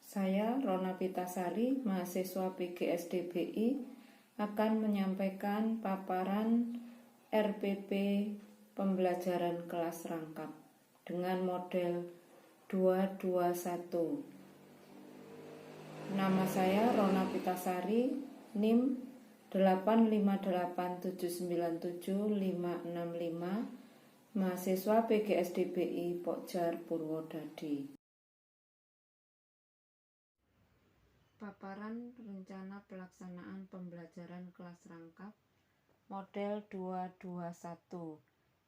Saya Rona Pitasari, mahasiswa PGSDBI, akan menyampaikan paparan RPP pembelajaran kelas rangkap dengan model 221. Nama saya Rona Pitasari, NIM 858797565, mahasiswa PGSDBI Pokjar Purwodadi. Paparan rencana pelaksanaan pembelajaran kelas rangkap model 221,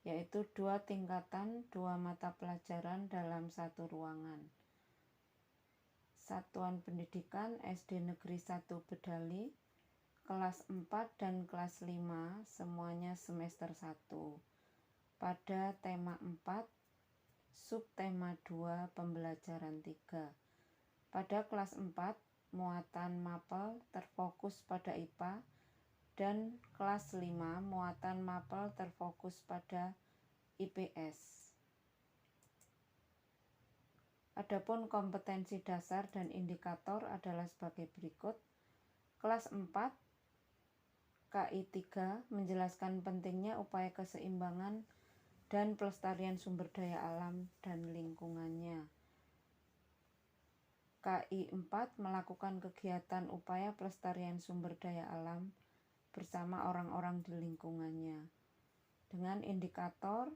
yaitu 2 tingkatan 2 mata pelajaran dalam 1 ruangan. Satuan Pendidikan SD Negeri 1 Bedali, kelas 4 dan kelas 5 semuanya semester 1. Pada tema 4, subtema 2 pembelajaran 3. Pada kelas 4, muatan mapel terfokus pada IPA, dan kelas 5 muatan mapel terfokus pada IPS. Adapun kompetensi dasar dan indikator adalah sebagai berikut. Kelas 4 KI 3 menjelaskan pentingnya upaya keseimbangan dan pelestarian sumber daya alam dan lingkungannya. KI 4 melakukan kegiatan upaya pelestarian sumber daya alam bersama orang-orang di lingkungannya. Dengan indikator,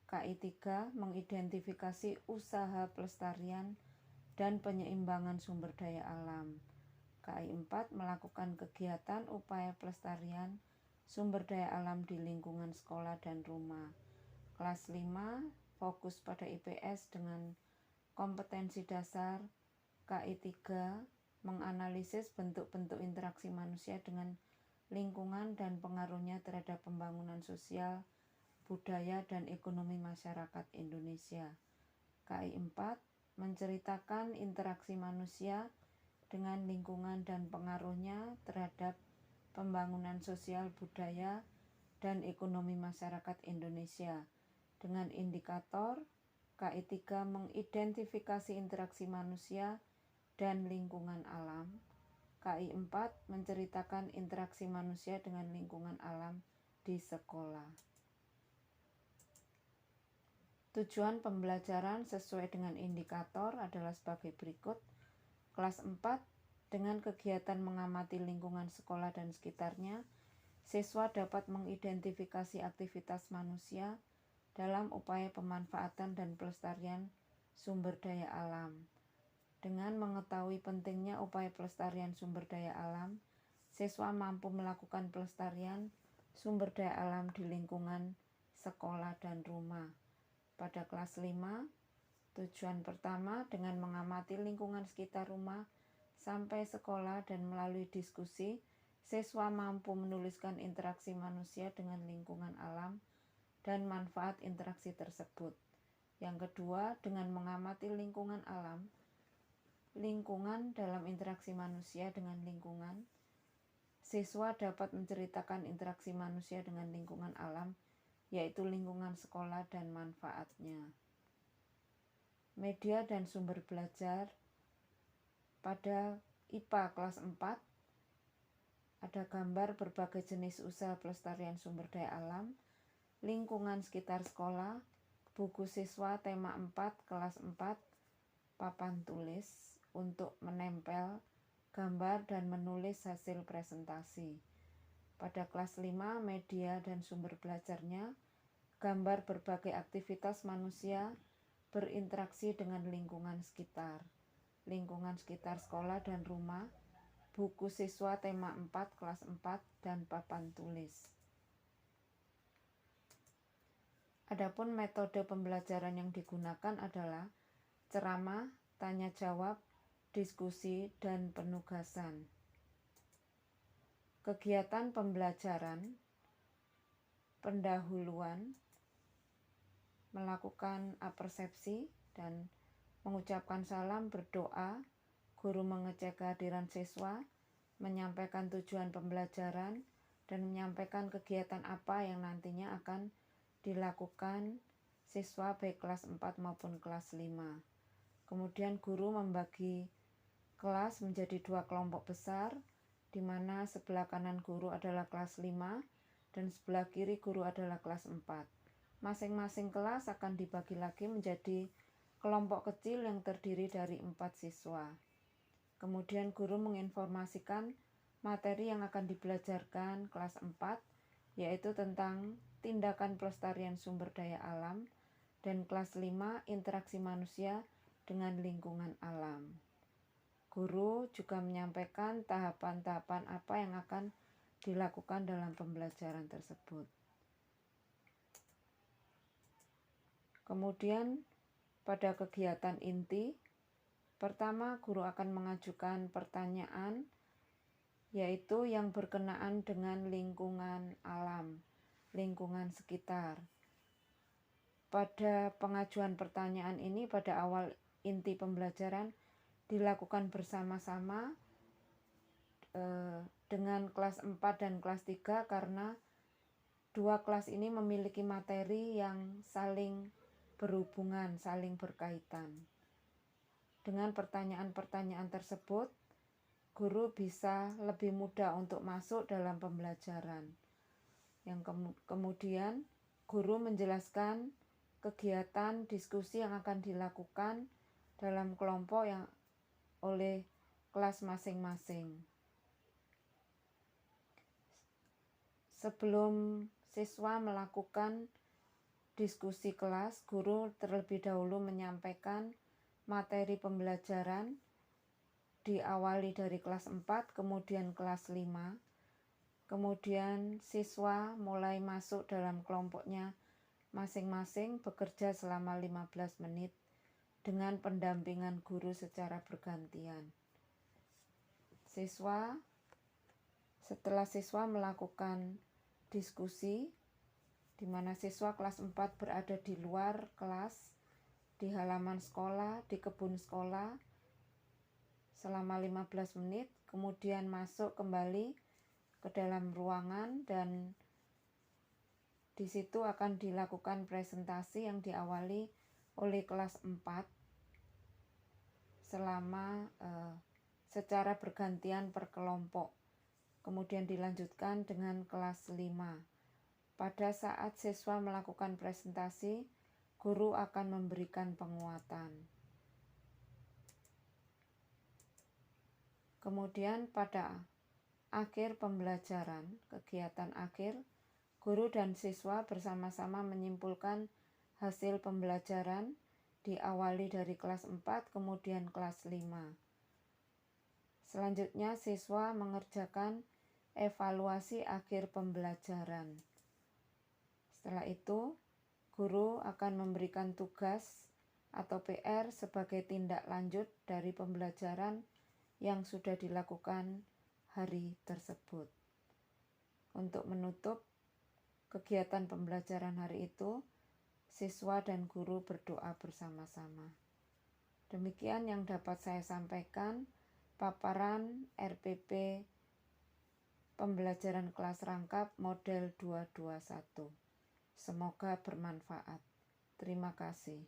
KI 3 mengidentifikasi usaha pelestarian dan penyeimbangan sumber daya alam. KI 4 melakukan kegiatan upaya pelestarian sumber daya alam di lingkungan sekolah dan rumah. Kelas 5 fokus pada IPS dengan kompetensi dasar. KI 3 menganalisis bentuk-bentuk interaksi manusia dengan lingkungan dan pengaruhnya terhadap pembangunan sosial, budaya, dan ekonomi masyarakat Indonesia. KI 4 menceritakan interaksi manusia dengan lingkungan dan pengaruhnya terhadap pembangunan sosial, budaya, dan ekonomi masyarakat Indonesia. Dengan indikator, KI 3 mengidentifikasi interaksi manusia dan lingkungan alam. KI 4 menceritakan interaksi manusia dengan lingkungan alam di sekolah. Tujuan pembelajaran sesuai dengan indikator adalah sebagai berikut. Kelas 4, dengan kegiatan mengamati lingkungan sekolah dan sekitarnya, siswa dapat mengidentifikasi aktivitas manusia dalam upaya pemanfaatan dan pelestarian sumber daya alam. Dengan mengetahui pentingnya upaya pelestarian sumber daya alam, siswa mampu melakukan pelestarian sumber daya alam di lingkungan sekolah dan rumah. Pada kelas 5, tujuan pertama dengan mengamati lingkungan sekitar rumah sampai sekolah dan melalui diskusi, siswa mampu menuliskan interaksi manusia dengan lingkungan alam dan manfaat interaksi tersebut. Yang kedua, dengan mengamati lingkungan alam, lingkungan dalam interaksi manusia dengan lingkungan, siswa dapat menceritakan interaksi manusia dengan lingkungan alam, yaitu lingkungan sekolah dan manfaatnya. Media dan sumber belajar. Pada IPA kelas 4, ada gambar berbagai jenis usaha pelestarian sumber daya alam, lingkungan sekitar sekolah, buku siswa tema 4 kelas 4, papan tulis untuk menempel gambar dan menulis hasil presentasi. Pada kelas 5, media dan sumber belajarnya, gambar berbagai aktivitas manusia berinteraksi dengan lingkungan sekitar sekolah dan rumah, buku siswa tema 4 kelas 4, dan papan tulis. Adapun metode pembelajaran yang digunakan adalah ceramah, tanya jawab, diskusi, dan penugasan. Kegiatan pembelajaran, pendahuluan, melakukan apersepsi dan mengucapkan salam, berdoa, guru mengecek kehadiran siswa, menyampaikan tujuan pembelajaran, dan menyampaikan kegiatan apa yang nantinya akan dilakukan siswa baik kelas 4 maupun kelas 5. Kemudian guru membagi kelas menjadi 2 kelompok besar, di mana sebelah kanan guru adalah kelas 5 dan sebelah kiri guru adalah kelas 4. Masing-masing kelas akan dibagi lagi menjadi kelompok kecil yang terdiri dari 4 siswa. Kemudian guru menginformasikan materi yang akan dibelajarkan kelas 4, yaitu tentang tindakan pelestarian sumber daya alam, dan kelas 5 interaksi manusia dengan lingkungan alam. Guru juga menyampaikan tahapan-tahapan apa yang akan dilakukan dalam pembelajaran tersebut. Kemudian pada kegiatan inti, pertama guru akan mengajukan pertanyaan, yaitu yang berkenaan dengan lingkungan alam, lingkungan sekitar. Pada pengajuan pertanyaan ini pada awal inti pembelajaran dilakukan bersama-sama dengan kelas 4 dan kelas 3 karena dua kelas ini memiliki materi yang saling berhubungan, saling berkaitan. Dengan pertanyaan-pertanyaan tersebut, guru bisa lebih mudah untuk masuk dalam pembelajaran. Yang kemudian guru menjelaskan kegiatan diskusi yang akan dilakukan dalam kelompok yang oleh kelas masing-masing. Sebelum siswa melakukan diskusi kelas, guru terlebih dahulu menyampaikan materi pembelajaran, diawali dari kelas 4, kemudian kelas 5. Kemudian siswa mulai masuk dalam kelompoknya masing-masing, bekerja selama 15 menit dengan pendampingan guru secara bergantian. Setelah siswa melakukan diskusi, di mana siswa kelas 4 berada di luar kelas, di halaman sekolah, di kebun sekolah, selama 15 menit, kemudian masuk kembali ke dalam ruangan dan di situ akan dilakukan presentasi yang diawali oleh kelas 4 selama secara bergantian per kelompok. Kemudian dilanjutkan dengan kelas 5. Pada saat siswa melakukan presentasi, guru akan memberikan penguatan. Kemudian pada akhir pembelajaran, kegiatan akhir, guru dan siswa bersama-sama menyimpulkan hasil pembelajaran, diawali dari kelas 4, kemudian kelas 5. Selanjutnya siswa mengerjakan evaluasi akhir pembelajaran. Setelah itu, guru akan memberikan tugas atau PR sebagai tindak lanjut dari pembelajaran yang sudah dilakukan hari tersebut. Untuk menutup kegiatan pembelajaran hari itu, siswa dan guru berdoa bersama-sama. Demikian yang dapat saya sampaikan, paparan RPP pembelajaran kelas rangkap model 221. Semoga bermanfaat. Terima kasih.